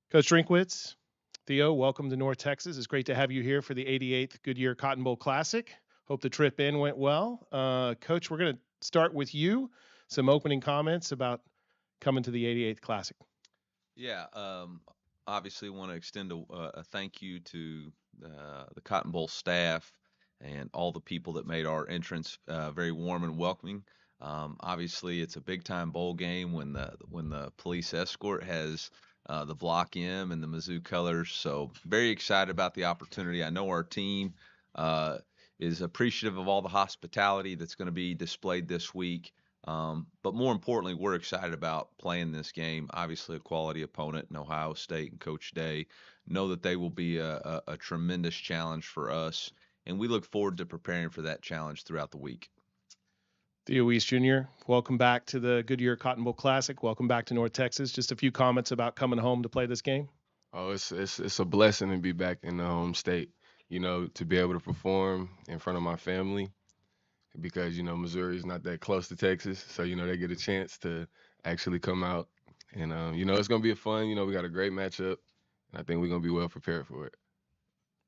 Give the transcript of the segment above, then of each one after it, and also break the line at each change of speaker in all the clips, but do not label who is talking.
Coach Drinkwitz, Theo, welcome to North Texas. It's great to have you here for the 88th Goodyear Cotton Bowl Classic. Hope the trip in went well. Coach, we're going to start with you. Some opening comments about coming to the 88th Classic.
Yeah, obviously want to extend a thank you to the Cotton Bowl staff and all the people that made our entrance very warm and welcoming. Obviously, it's a big time bowl game when the police escort has the Block M and the Mizzou colors. So very excited about the opportunity. I know our team uh, is appreciative of all the hospitality that's going to be displayed this week. But more importantly, we're excited about playing this game. Obviously, a quality opponent in Ohio State and Coach Day know that they will be a tremendous challenge for us, and we look forward to preparing for that challenge throughout the week.
Theo Weiss Jr., welcome back to the Goodyear Cotton Bowl Classic. Welcome back to North Texas. Just a few comments about coming home to play this game.
Oh, it's a blessing to be back in the home state. To be able to perform in front of my family because Missouri is not that close to Texas, so they get a chance to actually come out, and it's gonna be a fun. We got a great matchup, and I think we're gonna be well prepared for it.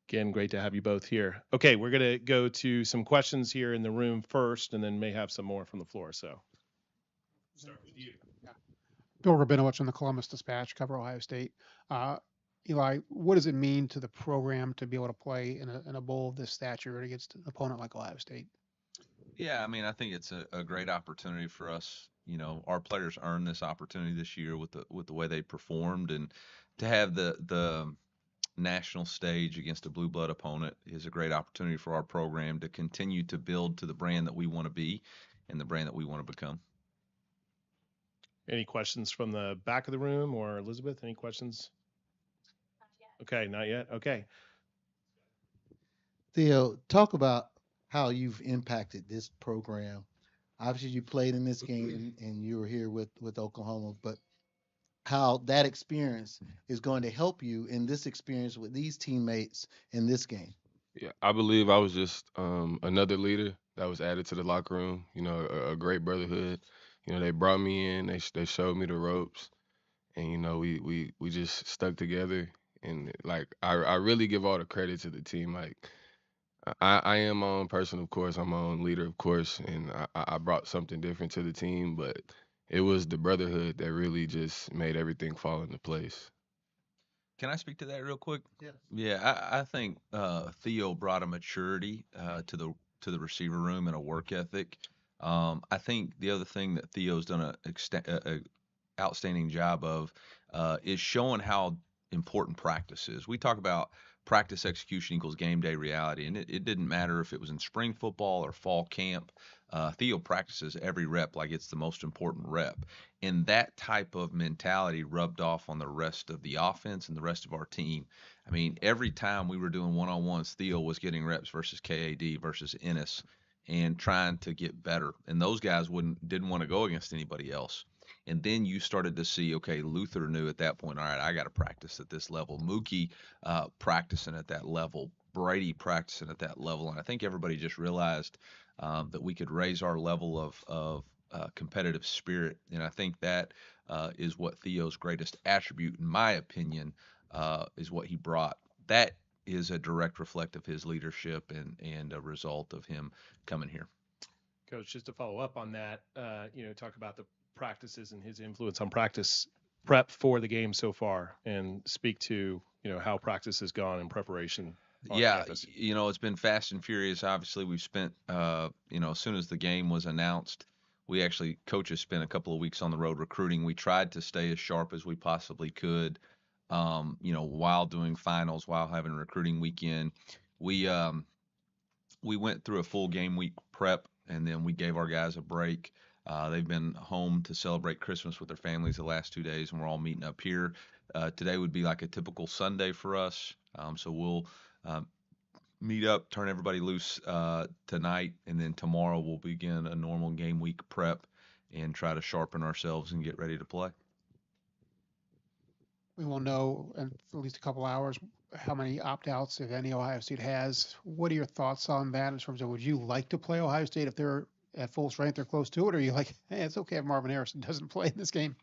Again, great to have you both here. Okay, we're going to go to some questions here in the room first and then may have some more from the floor. So start with you.
Yeah. Bill Rabinowitz from the Columbus Dispatch, cover Ohio State. Uh, Eli, what does it mean to the program to be able to play in a bowl of this stature against an opponent like Ohio State?
Yeah, I mean, I think it's a great opportunity for us. Our players earned this opportunity this year with the way they performed, and to have the national stage against a blue blood opponent is a great opportunity for our program to continue to build to the brand that we want to be and the brand that we want to become.
Any questions from the back of the room or Elizabeth? Any questions? Okay, not yet. Okay.
Theo, talk about how you've impacted this program. Obviously, you played in this game and you were here with Oklahoma, but how that experience is going to help you in this experience with these teammates in this game.
Yeah, I believe I was just another leader that was added to the locker room. A great brotherhood. They brought me in. They showed me the ropes, and we just stuck together. And like I really give all the credit to the team. Like I am my own person, of course. I'm my own leader, of course, and I brought something different to the team. But it was the brotherhood that really just made everything fall into place.
Can I speak to that real quick?
Yes.
Yeah, I think Theo brought a maturity to the receiver room and a work ethic. I think the other thing that Theo's done a outstanding job of is showing how important practice is. We talk about practice execution equals game day reality, and it didn't matter if it was in spring football or fall camp. Theo practices every rep like it's the most important rep. And that type of mentality rubbed off on the rest of the offense and the rest of our team. I mean, every time we were doing one on ones, Theo was getting reps versus KAD versus Ennis and trying to get better. And those guys didn't want to go against anybody else. And then you started to see, okay, Luther knew at that point, all right, I got to practice at this level. Mookie practicing at that level. Brady practicing at that level. And I think everybody just realized that we could raise our level of competitive spirit. And I think that is what Theo's greatest attribute, in my opinion, is what he brought. That is a direct reflect of his leadership and a result of him coming here.
Coach, just to follow up on that, talk about the practices and his influence on practice prep for the game so far and speak to, how practice has gone in preparation on
Yeah,
campus.
it's been fast and furious. Obviously, we've spent, as soon as the game was announced, coaches spent a couple of weeks on the road recruiting. We tried to stay as sharp as we possibly could, while doing finals, while having a recruiting weekend. We, um, we went through a full game week prep, and then we gave our guys a break. They've been home to celebrate Christmas with their families the last 2 days, and we're all meeting up here. Today would be like a typical Sunday for us, so we'll um, meet up, turn everybody loose tonight, and then tomorrow we'll begin a normal game week prep and try to sharpen ourselves and get ready to play.
We will know in at least a couple hours how many opt-outs, if any, Ohio State has. What are your thoughts on that in terms of would you like to play Ohio State if they're at full strength or close to it, or are you like, hey, it's okay if Marvin Harrison doesn't play in this game?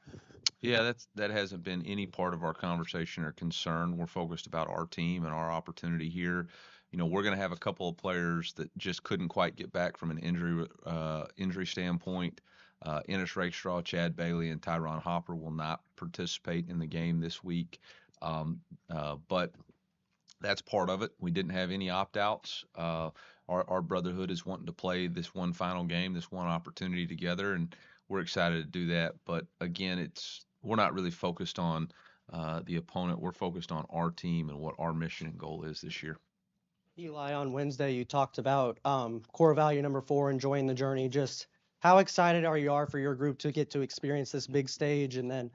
Yeah, that hasn't been any part of our conversation or concern. We're focused about our team and our opportunity here. We're going to have a couple of players that just couldn't quite get back from an injury standpoint. Ennis Rakestraw, Chad Bailey, and Tyron Hopper will not participate in the game this week. But that's part of it. We didn't have any opt-outs. Our brotherhood is wanting to play this one final game, this one opportunity together, and we're excited to do that. But again, we're not really focused on the opponent. We're focused on our team and what our mission and goal is this year.
Eli, on Wednesday, you talked about core value number 4, enjoying the journey. Just how excited are you for your group to get to experience this big stage, and then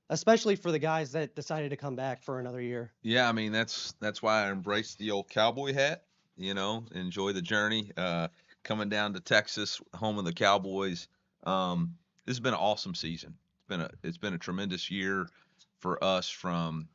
especially for the guys that decided to come back for another year?
Yeah, I mean that's why I embraced the old cowboy hat. Enjoy the journey. Coming down to Texas, home of the Cowboys. This has been an awesome season. It's been a tremendous year for us from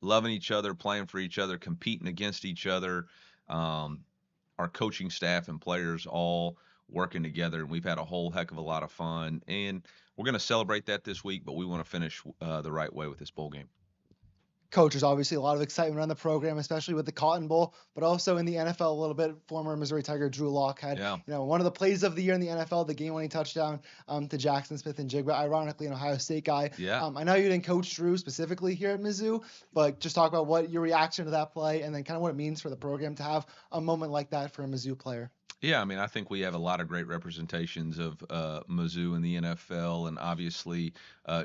loving each other, playing for each other, competing against each other. Our coaching staff and players all working together, and we've had a whole heck of a lot of fun. And we're going to celebrate that this week, but we want to finish the right way with this bowl game.
Coach, there's obviously a lot of excitement around the program, especially with the Cotton Bowl, but also in the NFL a little bit. Former Missouri Tiger Drew Lock had, one of the plays of the year in the NFL, the game-winning touchdown to Jackson Smith and Jigba, ironically an Ohio State guy.
Yeah.
I know you didn't coach Drew specifically here at Mizzou, but just talk about what your reaction to that play and then kind of what it means for the program to have a moment like that for a Mizzou player.
Yeah, I mean, I think we have a lot of great representations of Mizzou in the NFL, and obviously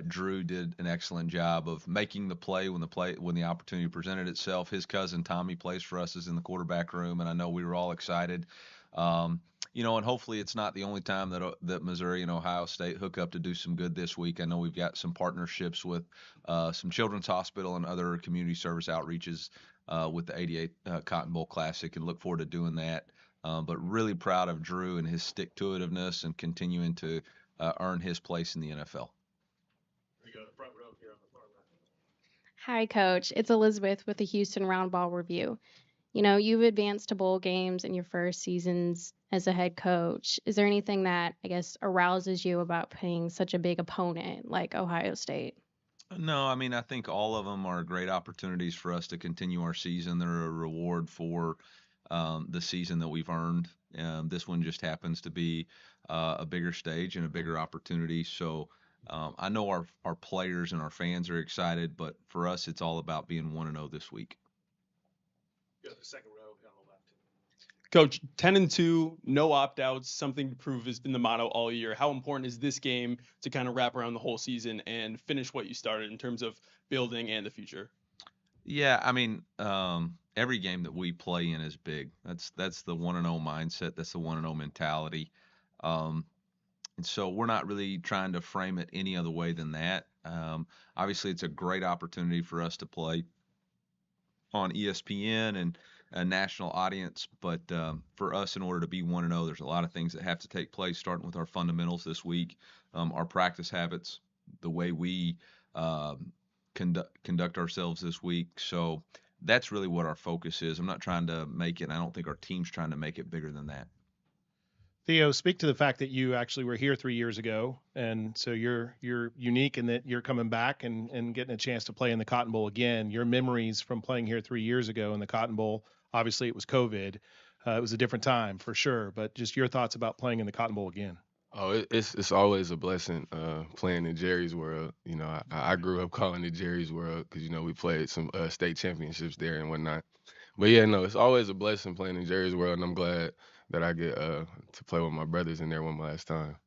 Drew did an excellent job of making the play when the opportunity presented itself. His cousin Tommy plays for us, is in the quarterback room, and I know we were all excited. And hopefully it's not the only time that Missouri and Ohio State hook up to do some good this week. I know we've got some partnerships with some Children's Hospital and other community service outreaches with the 88 Cotton Bowl Classic, and look forward to doing that. But really proud of Drew and his stick-to-itiveness and continuing to earn his place in the NFL.
We go to the front row here on the far left.
Hi, Coach. It's Elizabeth with the Houston Round Ball Review. You've advanced to bowl games in your first seasons as a head coach. Is there anything that, I guess, arouses you about playing such a big opponent like Ohio State?
No, I mean, I think all of them are great opportunities for us to continue our season. They're a reward for the season that we've earned. This one just happens to be a bigger stage and a bigger opportunity. So I know our players and our fans are excited, but for us, it's all about being 1-0 this week.
Go to the second row on the left.
Coach, 10-2, no opt-outs, something to prove has been the motto all year. How important is this game to kind of wrap around the whole season and finish what you started in terms of building and the future?
Yeah, I mean, every game that we play in is big. That's the 1-0 mindset. That's the 1-0 mentality. And so we're not really trying to frame it any other way than that. Obviously, it's a great opportunity for us to play on ESPN and a national audience. But for us, in order to be 1-0, there's a lot of things that have to take place, starting with our fundamentals this week, our practice habits, the way we conduct ourselves this week. So that's really what our focus is. I'm not trying to make it, and I don't think our team's trying to make it bigger than that.
Theo, speak to the fact that you actually were here 3 years ago, and so you're unique in that you're coming back and getting a chance to play in the Cotton Bowl again. Your memories from playing here 3 years ago in the Cotton Bowl, obviously it was COVID. It was a different time for sure, but just your thoughts about playing in the Cotton Bowl again.
Oh, it's always a blessing playing in Jerry's World. I grew up calling it Jerry's World because, we played some state championships there and whatnot. But yeah, no, it's always a blessing playing in Jerry's World, and I'm glad that I get to play with my brothers in there one last time.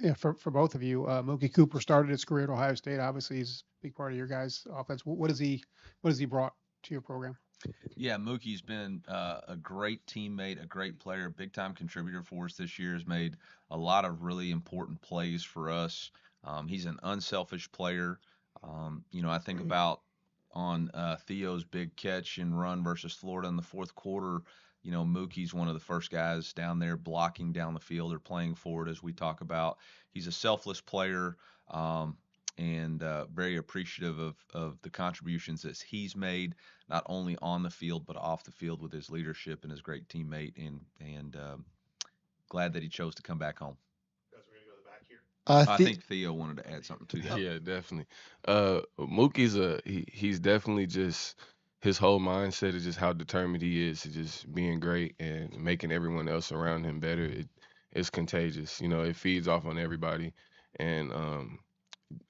Yeah, for both of you, Mookie Cooper started his career at Ohio State. Obviously, he's a big part of your guys' offense. What has he brought to your program?
Yeah, Mookie's been a great teammate, a great player, big time contributor for us this year. Has made a lot of really important plays for us. He's an unselfish player. I think about on Theo's big catch and run versus Florida in the fourth quarter. Mookie's one of the first guys down there blocking down the field or playing forward, as we talk about. He's a selfless player. And very appreciative of the contributions that he's made, not only on the field but off the field with his leadership and his great teammate, and glad that he chose to come back home.
Guys, we're gonna go to the back here.
I think Theo wanted to add something to that.
Yeah, definitely. Mookie's he's definitely just his whole mindset is just how determined he is to just being great and making everyone else around him better. It's contagious. You know, it feeds off on everybody. And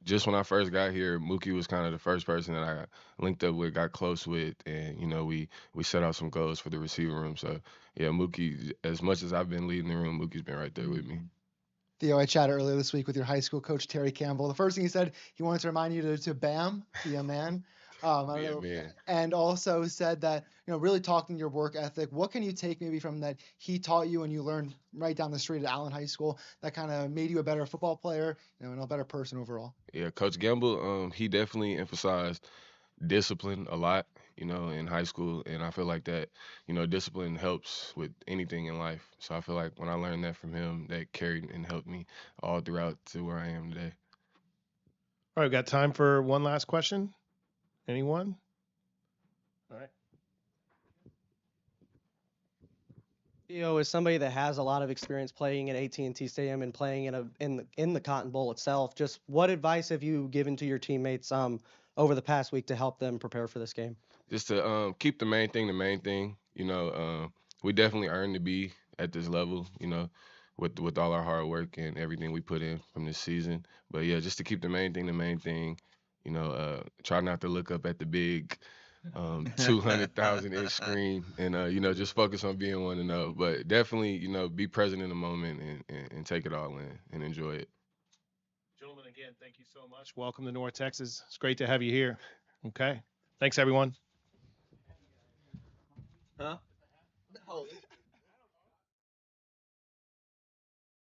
just when I first got here, Mookie was kind of the first person that I linked up with, got close with, and you know, we set out some goals for the receiver room. So yeah, Mookie, as much as I've been leading the room, Mookie's been right there with me.
Theo, I chatted earlier this week with your high school coach, Terry Campbell. The first thing he said, he wanted to remind you to BAM, be a man. I don't know.
Man.
And also said that, you know, really talking your work ethic. What can you take maybe from that he taught you and you learned right down the street at Allen High School that kind of made you a better football player, you know, and a better person overall?
Yeah, Coach Gamble, he definitely emphasized discipline a lot, you know, in high school, and I feel like that, you know, discipline helps with anything in life. So I feel like when I learned that from him, that carried and helped me all throughout to where I am today.
All right, we've got time for one last question. Anyone? All right.
Theo, as somebody that has a lot of experience playing at AT&T Stadium and playing in the Cotton Bowl itself, just what advice have you given to your teammates over the past week to help them prepare for this game?
Just to keep the main thing. You know, we definitely earned to be at this level, you know, with all our hard work and everything we put in from this season. But yeah, just to keep the main thing. You know, try not to look up at the big 200,000 inch screen, and you know, just focus on being 1-0. But definitely, you know, be present in the moment and take it all in and enjoy it.
Gentlemen, again, thank you so much. Welcome to North Texas. It's great to have you here. Okay. Thanks, everyone.
Huh?